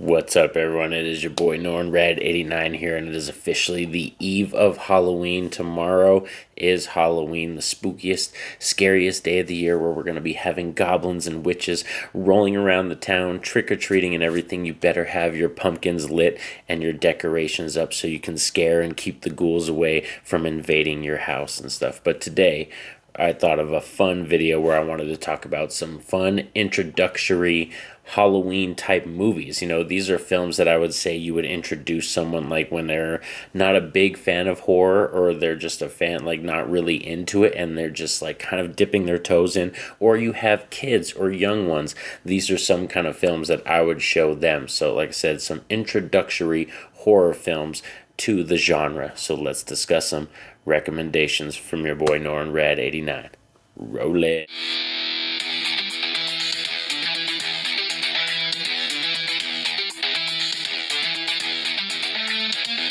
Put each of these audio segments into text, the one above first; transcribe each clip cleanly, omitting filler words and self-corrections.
What's up, everyone? It is your boy Norn Red 89 here, and it is officially the eve of Halloween. Tomorrow is Halloween, the spookiest, scariest day of the year, where we're going to be having goblins and witches rolling around the town, trick-or-treating and everything. You better have your pumpkins lit and your decorations up so you can scare and keep the ghouls away from invading your house and stuff. But today, I thought of a fun video where I wanted to talk about some fun introductory Halloween type movies. These are films that I would say you would introduce someone like when they're not a big fan of horror, or they're just a fan, like not really into it, and they're just like kind of dipping their toes in, or you have kids or young ones. These are some kind of films that I would show them. So like I said, some introductory horror films to the genre. So let's discuss some recommendations from your boy Norn Red 89. Roll it.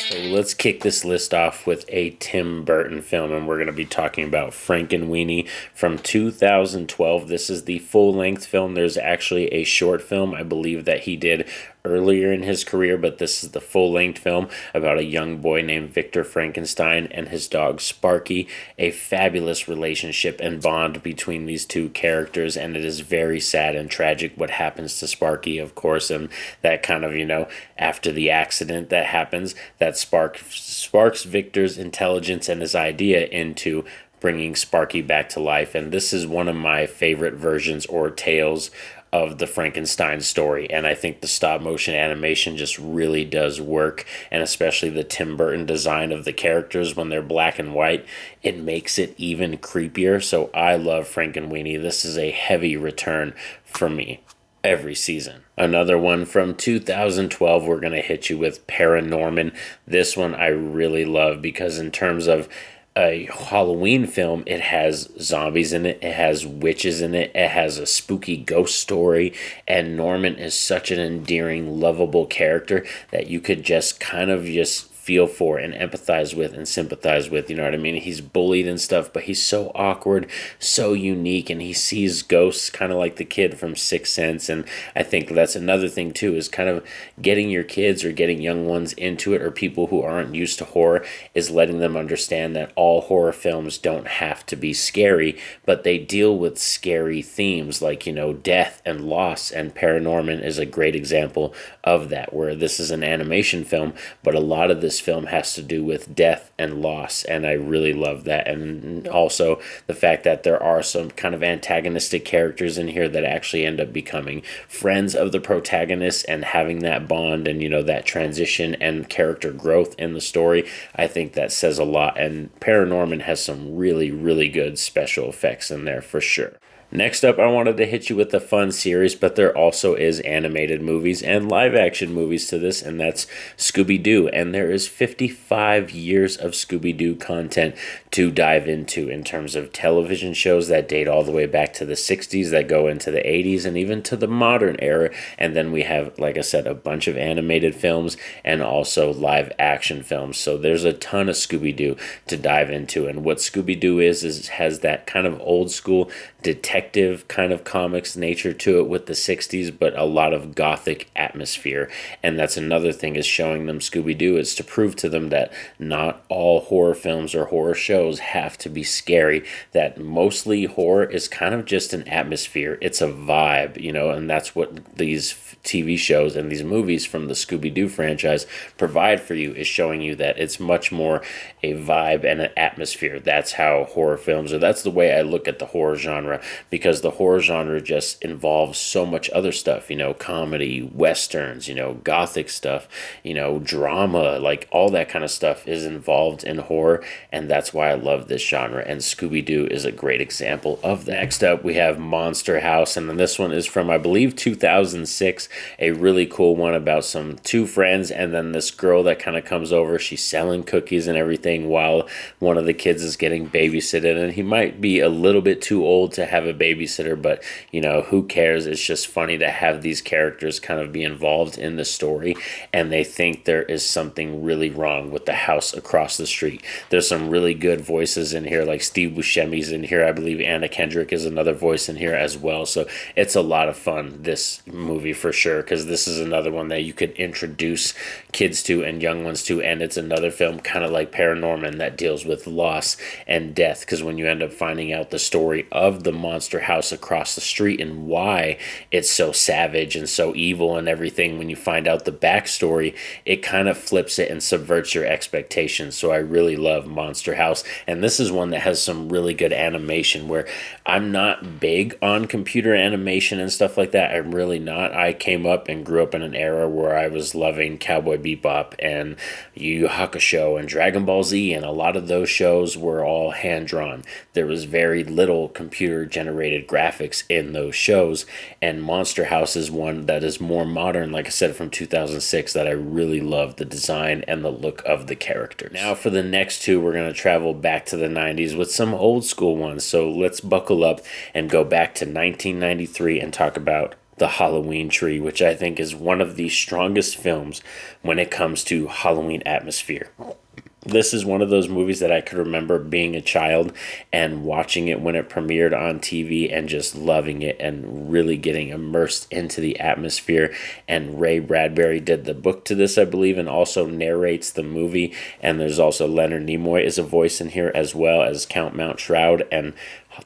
So let's kick this list off with a Tim Burton film, and we're going to be talking about Frankenweenie from 2012. This is the full-length film. There's actually a short film, I believe, that he did earlier in his career, but this is the full-length film about a young boy named Victor Frankenstein and his dog Sparky. A fabulous relationship and bond between these two characters, and it is very sad and tragic what happens to Sparky, of course, and that kind of, after the accident that happens, that sparks Victor's intelligence and his idea into bringing Sparky back to life. And this is one of my favorite versions or tales of the Frankenstein story, and I think the stop motion animation just really does work, and especially the Tim Burton design of the characters when they're black and white, it makes it even creepier. So I love Frankenweenie. This is a heavy return for me every season. Another one from 2012, we're going to hit you with Paranorman. This one I really love because in terms of a Halloween film, it has zombies in it, it has witches in it, it has a spooky ghost story, and Norman is such an endearing, lovable character that you could just kind of just feel for and empathize with and sympathize with, you know what I mean? He's bullied and stuff, but he's so awkward, so unique, and he sees ghosts kind of like the kid from Sixth Sense. And I think that's another thing too, is kind of getting your kids or getting young ones into it, or people who aren't used to horror, is letting them understand that all horror films don't have to be scary, but they deal with scary themes like, death and loss, and Paranorman is a great example of that, where this is an animation film, but a lot of this film has to do with death and loss, and I really love that. And also the fact that there are some kind of antagonistic characters in here that actually end up becoming friends of the protagonist and having that bond and that transition and character growth in the story. I think that says a lot, and Paranorman has some really, really good special effects in there for sure. Next up, I wanted to hit you with a fun series, but there also is animated movies and live-action movies to this, and that's Scooby-Doo. And there is 55 years of Scooby-Doo content to dive into in terms of television shows that date all the way back to the 60s, that go into the 80s, and even to the modern era. And then we have, like I said, a bunch of animated films and also live-action films. So there's a ton of Scooby-Doo to dive into. And what Scooby-Doo is has that kind of old-school detective kind of comics nature to it with the 60s, but a lot of gothic atmosphere. And that's another thing, is showing them Scooby-Doo is to prove to them that not all horror films or horror shows have to be scary, that mostly horror is kind of just an atmosphere, it's a vibe, and that's what these TV shows and these movies from the Scooby-Doo franchise provide for you, is showing you that it's much more a vibe and an atmosphere. That's how horror films, or that's the way I look at the horror genre, because the horror genre just involves so much other stuff, comedy, westerns, gothic stuff, drama, like all that kind of stuff is involved in horror, and that's why I love this genre, and Scooby-Doo is a great example of that. Next up, we have Monster House, and then this one is from, I believe, 2006, a really cool one about two friends, and then this girl that kind of comes over, she's selling cookies and everything while one of the kids is getting babysitted, and he might be a little bit too old to to have a babysitter, but who cares? It's just funny to have these characters kind of be involved in the story, and they think there is something really wrong with the house across the street. There's some really good voices in here, like Steve Buscemi's in here. I believe Anna Kendrick is another voice in here as well. So it's a lot of fun, this movie, for sure, because this is another one that you could introduce kids to and young ones to, and it's another film kind of like Paranorman that deals with loss and death, because when you end up finding out the story of the monster house across the street and why it's so savage and so evil and everything, when you find out the backstory, it kind of flips it and subverts your expectations. So I really love Monster House, and this is one that has some really good animation, where I'm not big on computer animation and stuff like that. I'm really not. I came up and grew up in an era where I was loving Cowboy Bebop and Yu Yu Hakusho and Dragon Ball Z, and a lot of those shows were all hand-drawn. There was very little computer-generated graphics in those shows, and Monster House is one that is more modern, like I said, from 2006, that I really love the design and the look of the characters. Now for the next two, we're going to travel back to the 90s with some old school ones, so let's buckle up and go back to 1993 and talk about The Halloween Tree, which I think is one of the strongest films when it comes to Halloween atmosphere. This is one of those movies that I could remember being a child and watching it when it premiered on TV and just loving it and really getting immersed into the atmosphere. And Ray Bradbury did the book to this, I believe, and also narrates the movie. And there's also Leonard Nimoy is a voice in here, as well as Count Mount Shroud. And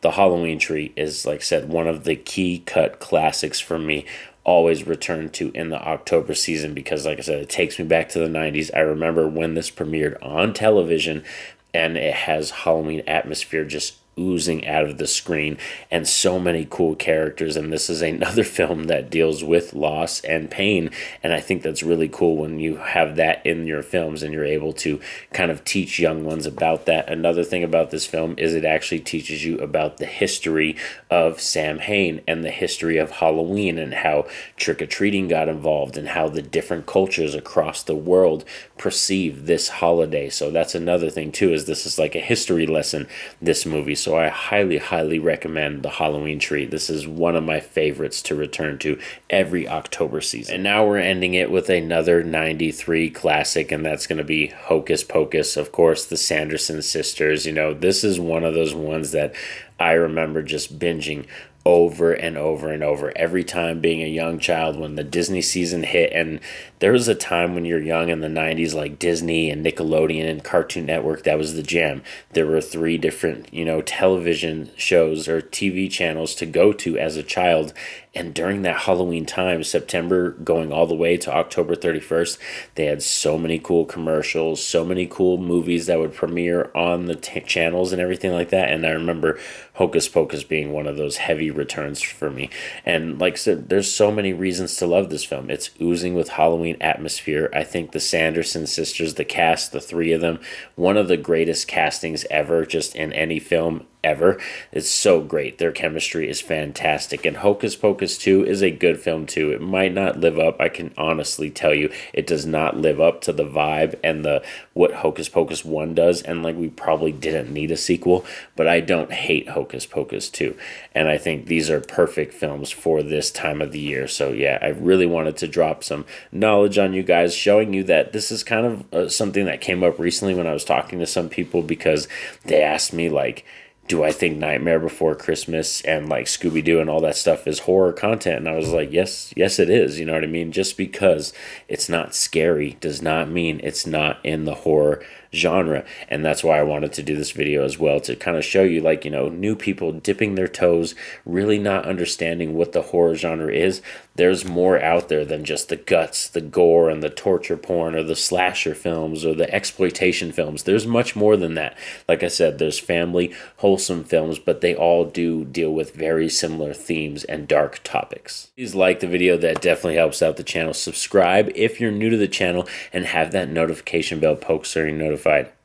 The Halloween Tree is, like I said, one of the key cut classics for me. Always return to in the October season, because like I said, it takes me back to the 90s. I remember when this premiered on television, and it has Halloween atmosphere just oozing out of the screen, and so many cool characters. And this is another film that deals with loss and pain, and I think that's really cool when you have that in your films and you're able to kind of teach young ones about that. Another thing about this film is it actually teaches you about the history of Sam Hain and the history of Halloween, and how trick-or-treating got involved, and how the different cultures across the world perceive this holiday. So that's another thing too, is this is like a history lesson, this movie. So I highly, highly recommend The Halloween Tree. This is one of my favorites to return to every October season. And now we're ending it with another 93 classic, and that's going to be Hocus Pocus. Of course, the Sanderson sisters. This is one of those ones that I remember just binging over and over and over every time being a young child when the Disney season hit. And there was a time when you're young in the 90s, like Disney and Nickelodeon and Cartoon Network, that was the jam. There were 3 different television shows or TV channels to go to as a child. And during that Halloween time, September going all the way to October 31st, they had so many cool commercials, so many cool movies that would premiere on the channels and everything like that. And I remember Hocus Pocus being one of those heavy returns for me. And like I said, there's so many reasons to love this film. It's oozing with Halloween atmosphere. I think the Sanderson sisters, the cast, the 3 of them, one of the greatest castings ever, just in any film ever. It's so great. Their chemistry is fantastic. And Hocus Pocus 2 is a good film too. It might not live up, I can honestly tell you, it does not live up to the vibe and the what Hocus Pocus 1 does. And like, we probably didn't need a sequel, but I don't hate Hocus Pocus 2. And I think these are perfect films for this time of the year. So yeah, I really wanted to drop some knowledge on you guys, showing you that this is kind of something that came up recently when I was talking to some people, because they asked me, like, do I think Nightmare Before Christmas and like Scooby-Doo and all that stuff is horror content? And I was like, yes, it is. You know what I mean? Just because it's not scary does not mean it's not in the horror genre. And that's why I wanted to do this video as well, to kind of show you, like, new people dipping their toes, really not understanding what the horror genre is. There's more out there than just the guts, the gore, and the torture porn, or the slasher films, or the exploitation films. There's much more than that. Like I said, there's family, wholesome films, but they all do deal with very similar themes and dark topics. Please like the video. That definitely helps out the channel. Subscribe if you're new to the channel, and have that notification bell poked so you're notified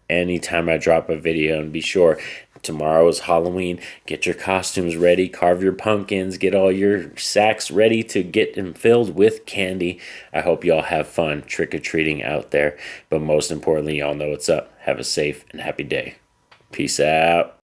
anytime I drop a video. And be sure, tomorrow is Halloween. Get your costumes ready, carve your pumpkins, get all your sacks ready to get them filled with candy. I hope y'all have fun trick-or-treating out there, but most importantly, y'all know what's up. Have a safe and happy day. Peace out.